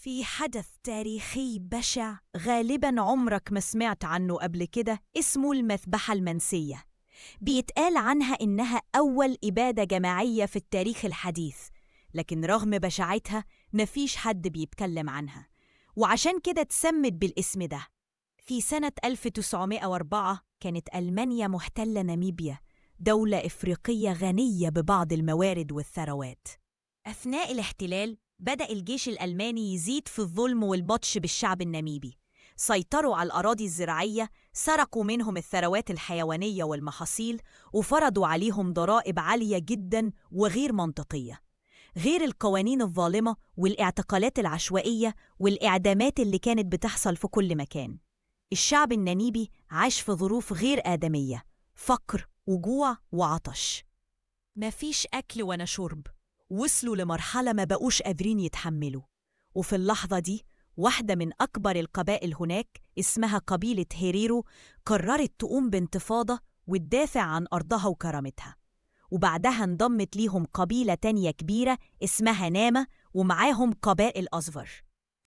في حدث تاريخي بشع غالباً عمرك ما سمعت عنه قبل كده، اسمه المذبحة المنسية. بيتقال عنها إنها أول إبادة جماعية في التاريخ الحديث، لكن رغم بشاعتها مفيش حد بيتكلم عنها، وعشان كده اتسمت بالاسم ده. في سنة 1904 كانت ألمانيا محتلة ناميبيا، دولة إفريقية غنية ببعض الموارد والثروات. أثناء الاحتلال بدأ الجيش الألماني يزيد في الظلم والبطش بالشعب الناميبي. سيطروا على الأراضي الزراعية، سرقوا منهم الثروات الحيوانية والمحاصيل، وفرضوا عليهم ضرائب عالية جداً وغير منطقية، غير القوانين الظالمة والاعتقالات العشوائية والإعدامات اللي كانت بتحصل في كل مكان. الشعب الناميبي عاش في ظروف غير آدمية، فقر وجوع وعطش، مفيش أكل ولا شرب. وصلوا لمرحلة ما بقوش قادرين يتحملوا. وفي اللحظة دي واحدة من أكبر القبائل هناك اسمها قبيلة هيريرو قررت تقوم بانتفاضة وتدافع عن أرضها وكرامتها. وبعدها انضمت ليهم قبيلة تانية كبيرة اسمها ناما، ومعاهم قبائل أصغر.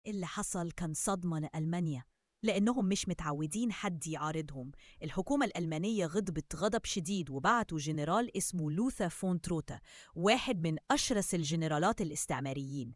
اللي حصل كان صدمة لألمانيا، لأنهم مش متعودين حد يعارضهم. الحكومة الألمانية غضبت غضب شديد، وبعتوا جنرال اسمه لوثر فون تروتا، واحد من أشرس الجنرالات الاستعماريين.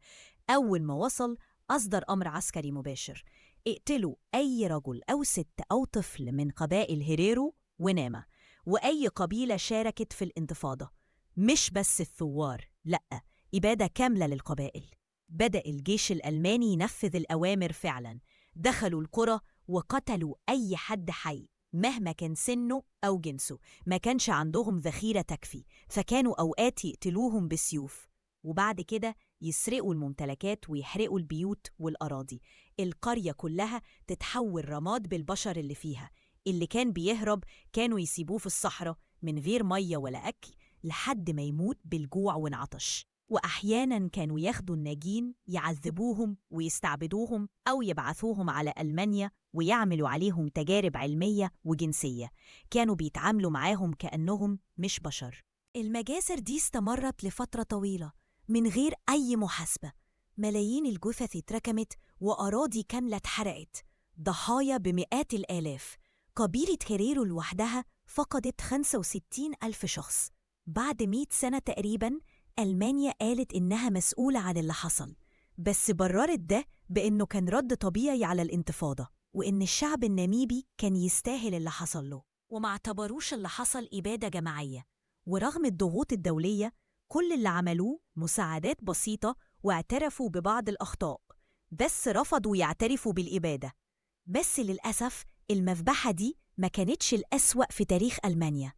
أول ما وصل أصدر أمر عسكري مباشر: اقتلوا أي رجل أو ست أو طفل من قبائل هيريرو وناما، وأي قبيلة شاركت في الانتفاضة، مش بس الثوار، لأ، إبادة كاملة للقبائل. بدأ الجيش الألماني ينفذ الأوامر فعلاً. دخلوا القرى وقتلوا أي حد حي مهما كان سنه أو جنسه. ما كانش عندهم ذخيرة تكفي، فكانوا أوقات يقتلوهم بالسيوف، وبعد كده يسرقوا الممتلكات ويحرقوا البيوت والأراضي. القرية كلها تتحول رماد بالبشر اللي فيها. اللي كان بيهرب كانوا يسيبوه في الصحراء من غير مية ولا أكل لحد ما يموت بالجوع والعطش. وأحياناً كانوا ياخدوا الناجين يعذبوهم ويستعبدوهم، أو يبعثوهم على ألمانيا ويعملوا عليهم تجارب علمية وجنسية. كانوا بيتعاملوا معاهم كأنهم مش بشر. المجازر دي استمرت لفترة طويلة من غير أي محاسبة. ملايين الجثث اتركمت وأراضي كاملة اتحرقت، ضحايا بمئات الآلاف. قبيلة هيريرو لوحدها فقدت 65,000 شخص. بعد 100 سنة تقريباً ألمانيا قالت إنها مسؤولة عن اللي حصل، بس بررت ده بإنه كان رد طبيعي على الانتفاضة، وإن الشعب الناميبي كان يستاهل اللي حصل له، وما اعتبروش اللي حصل إبادة جماعية. ورغم الضغوط الدولية كل اللي عملوه مساعدات بسيطة، واعترفوا ببعض الأخطاء، بس رفضوا يعترفوا بالإبادة. بس للأسف المذبحة دي ما كانتش الأسوأ في تاريخ ألمانيا.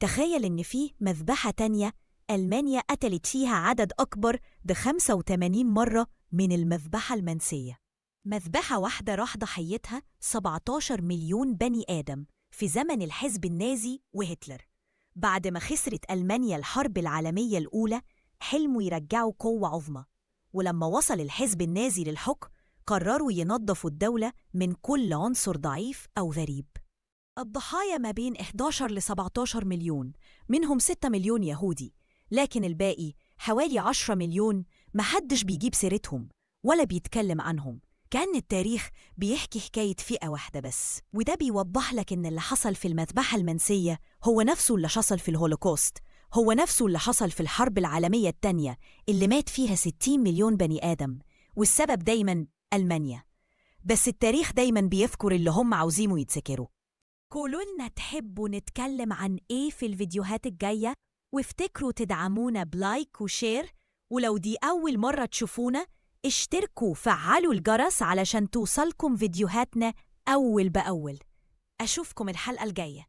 تخيل إن فيه مذبحة تانية ألمانيا قتلت فيها عدد أكبر ب85 مرة من المذبحة المنسية. مذبحة واحدة راح ضحيتها 17 مليون بني آدم في زمن الحزب النازي وهتلر. بعد ما خسرت ألمانيا الحرب العالمية الأولى حلموا يرجعوا قوة عظمى، ولما وصل الحزب النازي للحكم قرروا ينظفوا الدولة من كل عنصر ضعيف أو غريب. الضحايا ما بين 11 ل 17 مليون، منهم 6 مليون يهودي، لكن الباقي حوالي 10 مليون محدش بيجيب سيرتهم ولا بيتكلم عنهم. كأن التاريخ بيحكي حكاية فئة واحدة بس. وده بيوضح لك إن اللي حصل في المذبحة المنسية هو نفسه اللي حصل في الهولوكوست، هو نفسه اللي حصل في الحرب العالمية التانية اللي مات فيها 60 مليون بني آدم، والسبب دايماً ألمانيا. بس التاريخ دايماً بيذكر اللي هم عاوزينه يتذكروا. قولوا لنا تحبوا نتكلم عن إيه في الفيديوهات الجاية، وافتكروا تدعمونا بلايك وشير، ولو دي أول مرة تشوفونا اشتركوا وفعلوا الجرس علشان توصلكم فيديوهاتنا أول بأول. أشوفكم الحلقة الجاية.